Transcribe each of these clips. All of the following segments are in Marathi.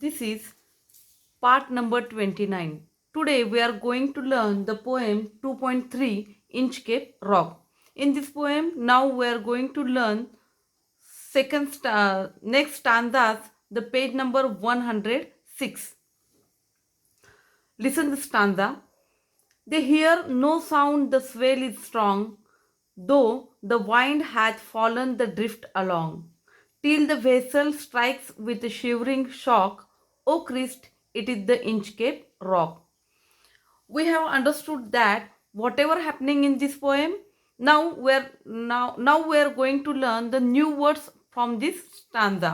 This is part number 29. Today we are going to learn the poem 2.3 Inch Cape Rock. In this poem, now we are going to learn next stanzas, the page number 106. Listen the stanza. They hear no sound, the swell is strong, though the wind hath fallen the drift along, till the vessel strikes with a shivering shock. O Christ, it is the Inchcape Rock. We have understood that whatever happening in this poem, now we are going to learn the new words from this stanza.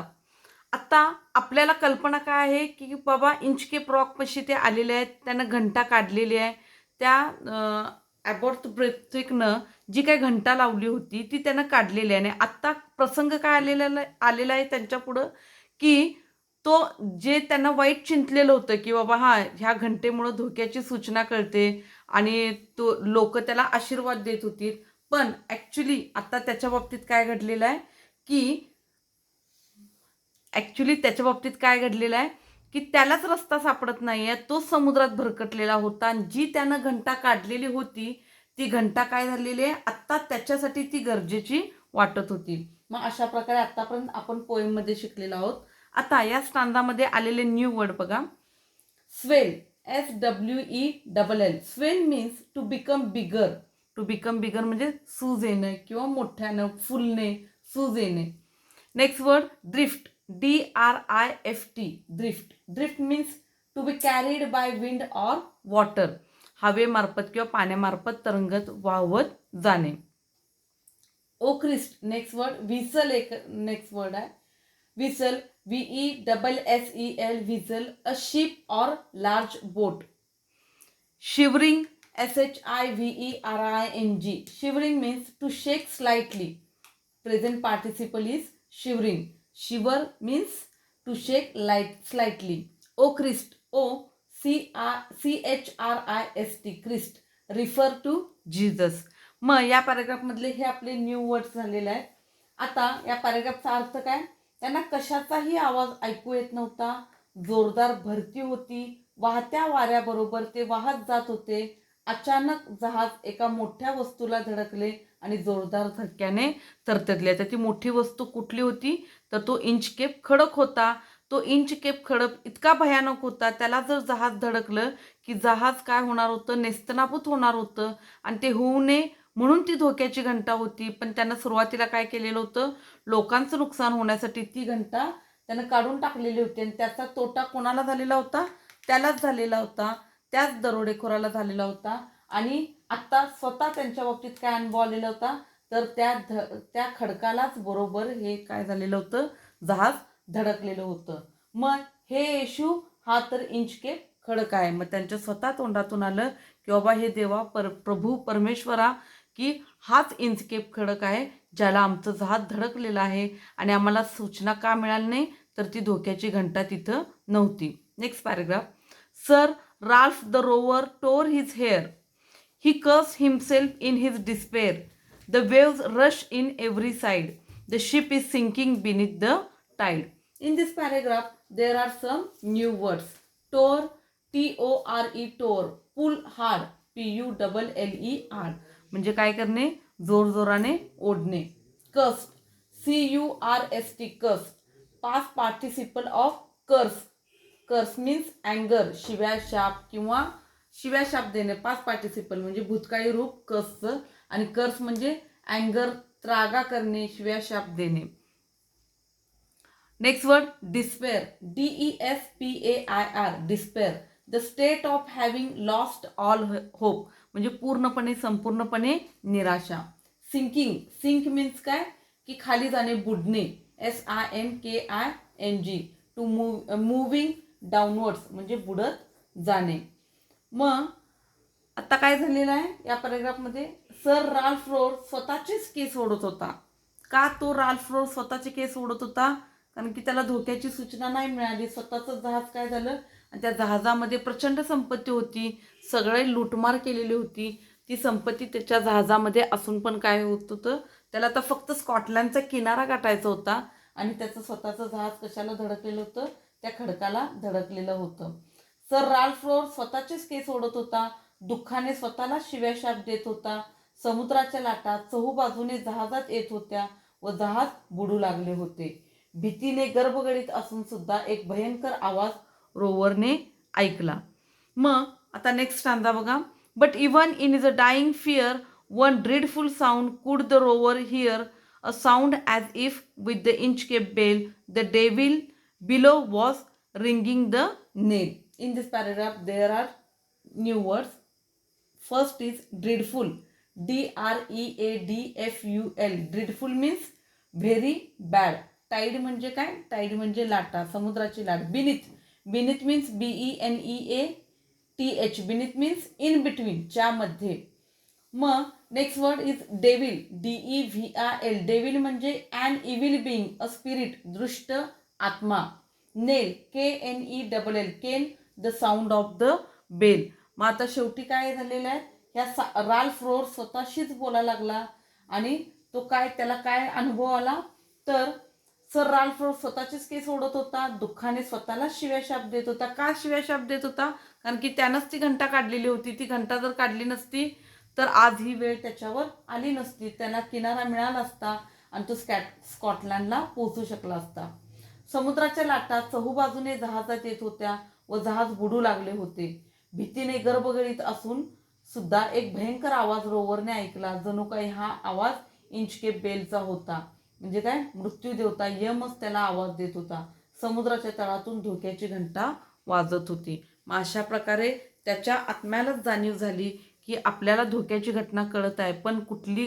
आता आपल्याला कल्पना काय आहे की बाबा इंचकेप रॉक पशी ते आलेले आहेत, त्यानं घंटा काढलेली आहे. त्या ॲबॉर्थ ब्रेथविकनं जी काही घंटा लावली होती ती त्यानं काढलेली आहे. आणि आत्ता प्रसंग काय आलेला आहे त्यांच्यापुढं, की तो जे त्यांना वाईट चिंतलेलं होतं की बाबा ह्या घंटेमुळं धोक्याची सूचना कळते आणि तो लोक त्याला आशीर्वाद देत होती. पण ॲक्च्युली आता त्याच्या बाबतीत काय घडलेलं आहे की त्यालाच रस्ता सापडत नाही आहे. तो समुद्रात भरकटलेला होता आणि जी त्यानं घंटा काढलेली होती ती घंटा काय झालेली आहे, आत्ता त्याच्यासाठी ती गरजेची वाटत होती. मग अशा प्रकारे आत्तापर्यंत आपण पोएममध्ये शिकलेलो आहोत. आता या स्टांजामध्ये आलेले न्यू वर्ड बघा. Swell, SWELL. Swell means to become bigger. To become bigger म्हणजे सूज येणं किंवा मोठ्यानं, फुलणे, सूज येणे. Next word drift, DRIFT. Drift. Drift means to be carried by wind or water. हवेमार्फत किंवा पाण्यामार्फत तरंगत वाहवत जाणे. O Christ. Next word vessel. एक नेक्स्ट वर्ड आहे vessel, VESSEL. Vessel, a ship or large boat. Shivering, SHIVERING. Shivering means to shake slightly. Present participle is shivering. Shiver means to shake slightly. O Christ, CHRIST. Christ refer to Jesus. मग या पॅराग्राफमधले हे आपले न्यू वर्ड्स झालेले आहेत. आता या पॅराग्राफचा अर्थ काय, त्यांना कशाचाही आवाज ऐकू येत नव्हता. जोरदार भरती होती. वाहत्या वाऱ्याबरोबर ते वाहत जात होते. अचानक जहाज एका मोठ्या वस्तूला धडकले आणि जोरदार धक्क्याने तरतडले. तर ती मोठी वस्तू कुठली होती, तर तो इंचकेप खडक होता. तो इंचकेप खडक इतका भयानक होता, त्याला जर जहाज धडकलं की जहाज काय होणार होतं, नेस्तनाबूत होणार होतं. आणि ते होऊ नये म्हणून ती धोक्याची घंटा होती. पण त्यानं सुरुवातीला काय केलेलं होतं, लोकांचं नुकसान होण्यासाठी ती घंटा त्यानं काढून टाकलेली होती. आणि त्याचा तोटा कोणाला झालेला होता, त्यालाच झालेला होता, त्याच दरोडेखोराला झालेला होता. आणि आत्ता स्वतः त्यांच्या बाबतीत काय अनुभव आलेला होता, तर त्या खडकालाच बरोबर हे काय झालेलं होतं, जहाज धडकलेलं होतं. मग हे येशू हा तर इंचकेप खडक आहे. मग त्यांच्या स्वतः तोंडातून आलं की बाबा हे देवा प्रभू परमेश्वरा, की हाच इंचकेप खडक आहे ज्याला आमचं जहाज धडकलेलं आहे. आणि आम्हाला सूचना का मिळाली नाही, तर ती धोक्याची घंटा तिथं नव्हती. Next paragraph. Sir Ralph the rover tore his hair. He cursed himself in his despair. The waves rush in every side. The ship is sinking beneath the tide. In this paragraph, there are some new words. Tore, TORE, tore. Pull hard, PULLER. म्हणजे काय करणे, जोरजोराने ओढणे. Cursed, CURST. Cursed. Past participle of curse. कर्स मीन्स अँगर, शिव्या शाप किंवा शिव्या शाप देणे. पास्ट पार्टिसिपल म्हणजे भूतकाळी रूप कर्सचं. आणि कर्स म्हणजे अँगर, त्रागा करणे, शिव्या शाप देणे. Next word despair, DESPAIR. Despair, the state of having lost all hope. म्हणजे पूर्णपणे, संपूर्णपणे निराशा. सिंकिंग. सिंक मीन्स काय, की खाली जाणे, बुडणे. SINKING. टू मूव्हिंग डाऊनवर्ड्स म्हणजे बुडत जाणे. मग आता काय झालेलं आहे या पॅराग्राफमध्ये, सर राल्फ रोर स्वतःचेच केस ओढत होता. का तो राल्फ रोर स्वतःचे केस ओढत होता, कारण की त्याला धोक्याची सूचना नाही मिळाली. स्वतःचं जहाज काय झालं, आणि त्या जहाजामध्ये प्रचंड संपत्ती होती, सगळे लूटमार केलेली होती. ती संपत्ती त्याच्या जहाजामध्ये असून पण काय होत होतं, त्याला आता फक्त स्कॉटलंडचा किनारा गाठायचा होता. आणि त्याचं स्वतःचं जहाज कशाला धडकलेलं होतं, त्या खडकाला धडकलेलं होतं. सर राल्फ रोवर स्वतःचेच केस ओढत होता, दुःखाने स्वतःला शिव्याशाप देत होता. समुद्राच्या लाटा चहूबाजूने जहाजात येत होत्या व जहाज बुडू लागले होते. भीतीने गर्भगडीत असून सुद्धा एक भयंकर आवाज रोवरने ऐकला. मग आता नेक्स्ट स्टांजा बघा. But even in is a dying fear one dreadful sound could the rover hear, a sound as if with the Inchcape bell the devil below was ringing the nail. In this paragraph there are new words. First is dreadful, DREADFUL. dreadful means very bad. Tide म्हणजे काय? टाईड म्हणजे लाटा, समुद्राची लाट. beneath means BENEATH. beneath means in between, च्या मध्ये. मग next word is devil, DEVIL. Devil म्हणजे an evil being, a spirit, दृष्ट आत्मा. Knell, KNELL. Can the sound of the bell. मग आता शेवटी काय झालेलं आहे, ह्या राल्फ रोवर स्वतःशीच बोलायला लागला आणि तो काय, त्याला काय अनुभव आला तर सर राल्फ रोवर स्वतःचेच केस ओढत होता, दुःखाने स्वतःला शिव्याशाप देत होता. का शिव्याशाप देत होता? कारण की त्यानंच ती घंटा काढलेली होती. ती घंटा जर काढली नसती तर आज ही वेळ त्याच्यावर आली नसती. त्यांना किनारा मिळाला असता आणि तो स्कॉटलँडला पोहोचू शकला असता. समुद्राच्या लाटा चहूबाजूने जहाजात येत होत्या व जहाज बुडू लागले होते. भीतीने गर्भगडीत असून सुद्धा एक भयंकर आवाज रोवरने ऐकला. जणू काही हा आवाज इंचकेप बेलचा होता. म्हणजे काय, मृत्यू देवता यमच त्याला आवाज देत होता. समुद्राच्या तळातून धोक्याची घंटा वाजत होती. मग अशा प्रकारे त्याच्या आत्म्यालाच जाणीव झाली की आपल्याला धोक्याची घटना कळत आहे, पण कुठली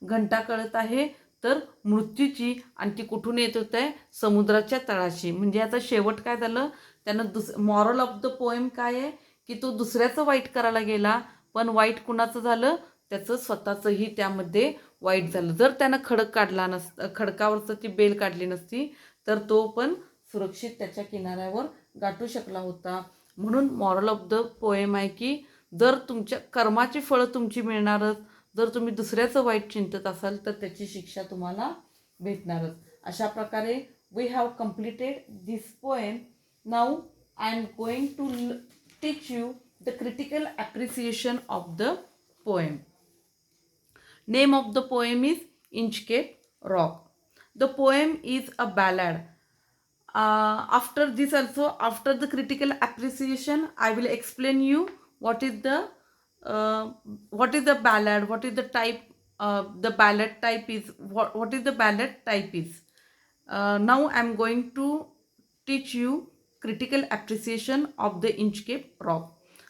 घंटा कळत आहे तर मृत्यूची. आणि ती कुठून येत होत आहे? समुद्राच्या तळाशी. म्हणजे याचा शेवट काय झालं, त्यानं मॉरल ऑफ द पोएम काय आहे की तो दुसऱ्याचं वाईट करायला गेला, पण वाईट कुणाचं झालं? त्याचं स्वतःचंही त्यामध्ये वाईट झालं. जर त्यानं खडक काढला खडकावरचं ती बेल काढली नसती तर तो पण सुरक्षित त्याच्या किनाऱ्यावर गाठू शकला होता. म्हणून मॉरल ऑफ द पोएम आहे की जर तुमच्या कर्माची फळं तुमची मिळणारच, जर तुम्ही दुसऱ्याचं वाईट चिंतत असाल तर त्याची शिक्षा तुम्हाला भेटणारच. अशा प्रकारे we have completed this poem. Now I am going to teach you the critical appreciation of the poem. Name of the poem is Inchcape Rock. The poem is a ballad. After this also, after the critical appreciation, I will explain you what is the ballad, what is the type, the ballad type is, what is the ballad type is. Now I am going to teach you critical appreciation of the Inchcape Rock.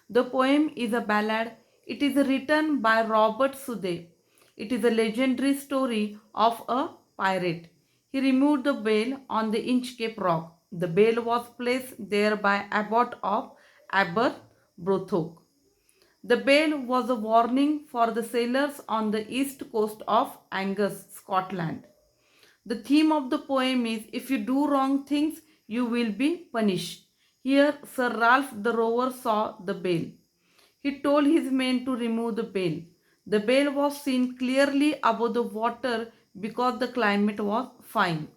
The poem is a ballad. It is written by Robert Southey. It is a legendary story of a pirate. He removed the bell on the Inchcape Rock. The bell was placed there by Abbot of Aberbrothock. The bell was a warning for the sailors on the east coast of Angus, Scotland. The theme of the poem is, if you do wrong things, you will be punished. Here, Sir Ralph the rower saw the bell. He told his men to remove the bell. The bell was seen clearly above the water because the climate was fine.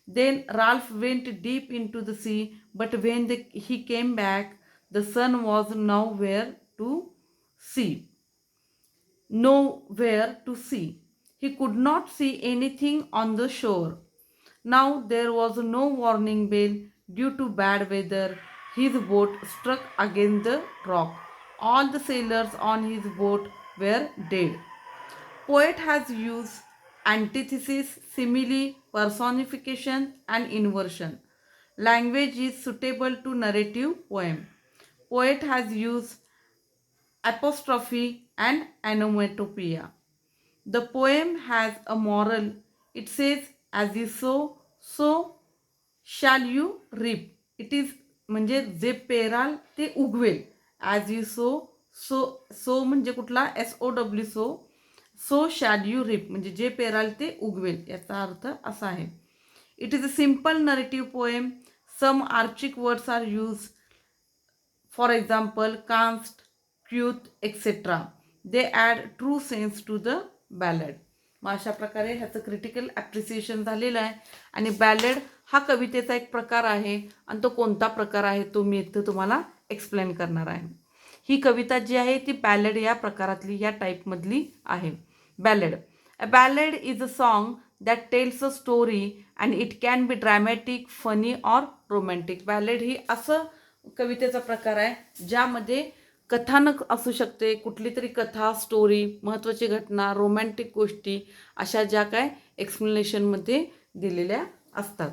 Then Ralph went deep into the sea, but when he came back, the sun was nowhere to see. He could not see anything on the shore. Now there was no warning bell due to bad weather. His boat struck against the rock. All the sailors on his boat were dead. Poet has used antithesis, simile, personification and inversion. Language is suitable to narrative poem. Poet has used apostrophe and onomatopoeia. The poem has a moral. It says, as you sow, so shall you reap. It is म्हणजे जे पेराल ते उगवेल. ॲज यू सो म्हणजे कुठला? SOW sow shall you reap म्हणजे जे पेराल ते उगवेल, याचा अर्थ असा आहे. It is a simple narrative poem. Some archaic words are use. For example cast, quoth etcetera. They add true sense to the ballad. मग अशा प्रकारे ह्याचं क्रिटिकल ॲप्रिसिएशन झालेलं आहे. आणि बॅलेड हा कवितेचा एक प्रकार आहे आणि तो कोणता प्रकार आहे तो मी इथं तुम्हाला एक्सप्लेन करणार आहे. ही कविता जी आहे ती बॅलेड या प्रकारातली या टाईपमधली आहे. Ballad. A ballad is a song that tells a story and it can be dramatic, funny or romantic. Ballad ही असं कवितेचा प्रकार आहे ज्यामध्ये कथानक असू शकते, कुठली तरी कथा, स्टोरी, महत्त्वाची घटना, रोमॅन्टिक गोष्टी अशा ज्या काय एक्सप्लेनेशनमध्ये दिलेल्या असतात.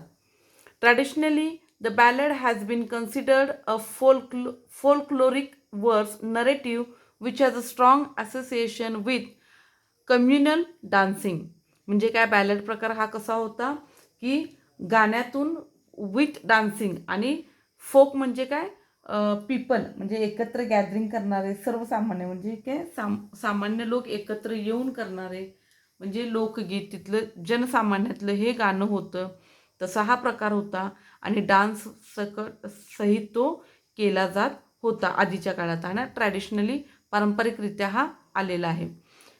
Traditionally the ballad has been considered a folkloric verse narrative which has a strong association with communal dancing. म्हणजे काय बॅलड प्रकार हा कसा होता की गाण्यातून विथ डान्सिंग आणि फोक म्हणजे काय पीपल म्हणजे एकत्र गॅदरिंग करणारे सर्वसामान्य म्हणजे काय सामान्य लोक एकत्र येऊन करणारे म्हणजे लोकगीत तिथलं जनसामान्यातलं हे गाणं होतं. तसा हा प्रकार होता आणि डान्स सहित तो केला जात होता आधीच्या काळात आणि ट्रॅडिशनली पारंपरिकरित्या हा आलेला आहे.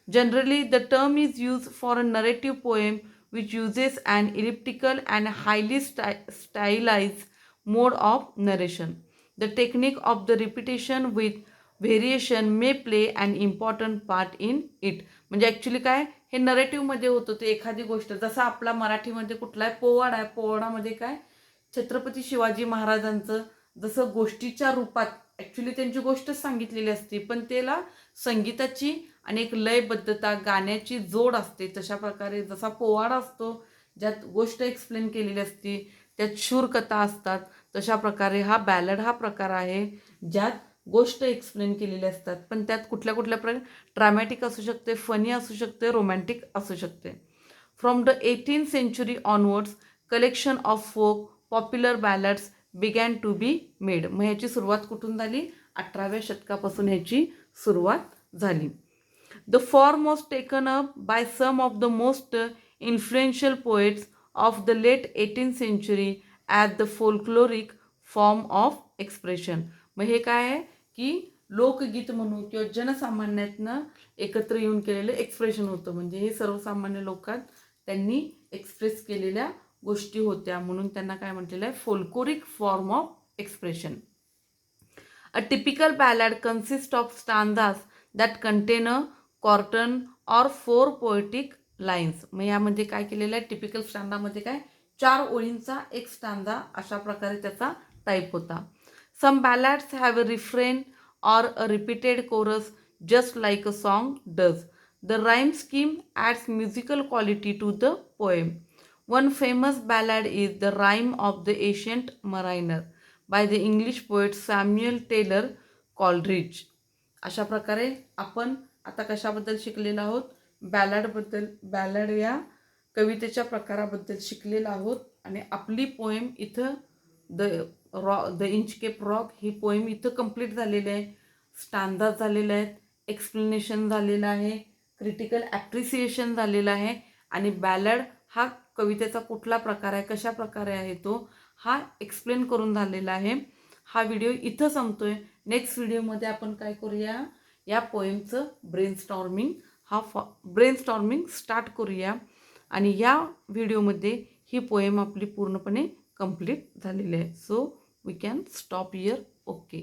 Generally the term is use for a narrative poem which uses an elliptical and highly stylize mode of narration. The technique of the repetition with variation may play an important part in it. म्हणजे ॲक्च्युली काय हे नरेटिव्हमध्ये होतं ते एखादी गोष्ट जसं आपला मराठीमध्ये कुठला आहे पोवाडा आहे. पोवाडामध्ये काय छत्रपती शिवाजी महाराजांचं जसं गोष्टीच्या रूपात ॲक्च्युली त्यांची गोष्टच सांगितलेली असते पण त्याला संगीताची आणि एक लयबद्धता गाण्याची जोड असते. तशा प्रकारे जसा पोवाडा असतो ज्यात गोष्ट एक्सप्लेन केलेली असते त्यात शूरकथा असतात तशा प्रकारे हा बॅलड हा प्रकार आहे ज्यात गोष्ट एक्सप्लेन केलेली असतात पण त्यात कुठल्या कुठल्या प्रकारे ड्रामॅटिक असू शकते, फनी असू शकते, रोमॅन्टिक असू शकते. From the 18th century onwards collection of folk popular ballads began to be made. मग ह्याची सुरुवात कुठून झाली? 18व्या शतकापासून ह्याची सुरुवात झाली. The form was taken up by some of the most influential poets of the late 18th century as the folkloric form of expression. मग हे काय आहे की लोकगीत म्हणून किंवा जनसामान्यातनं एकत्र येऊन केलेलं एक्सप्रेशन होतं. म्हणजे हे सर्वसामान्य लोकात त्यांनी एक्सप्रेस केलेल्या गोष्टी होत्या म्हणून त्यांना काय म्हटलेलं आहे folkloric form of expression. A typical ballad consist of stanzas that contain a quatrain or 4 poetic lines. मग यामध्ये काय केलेलं आहे टिपिकल स्टांडामध्ये काय 4 ओळींचा एक स्टांजा अशा प्रकारे त्याचा टाईप होता. Some ballads have a refrain or a repeated chorus just like a song does. The rhyme scheme adds musical quality to the poem. One famous ballad is the rime of the ancient mariner by the English poet Samuel Taylor Coleridge. अशा प्रकारे आपण आता कशाबद्दल शिकलेलो आहोत बॅलडबद्दल. बॅलड या कवितेच्या प्रकाराबद्दल शिकलेलो आहोत आणि आपली पोएम इथं the Inchcape rock he poem इथं कंप्लीट झालेली आहे. स्टांजा झालेले आहेत, एक्सप्लेनेशन झालेलं आहे, क्रिटिकल ॲप्रिसिएशन झालेलं आहे आणि बॅलड हा कवितेचा कुठला प्रकार आहे कशा प्रकारे आहे तो हा एक्सप्लेन करून झालेला आहे. हा व्हिडिओ इथं संपतोय. नेक्स्ट व्हिडिओमध्ये आपण काय करूया या पोएमचं ब्रेनस्टॉर्मिंग स्टार्ट करूया आणि या व्हिडिओमध्ये ही पोएम आपली पूर्णपणे कंप्लीट झालेली आहे. So we can stop here. Okay.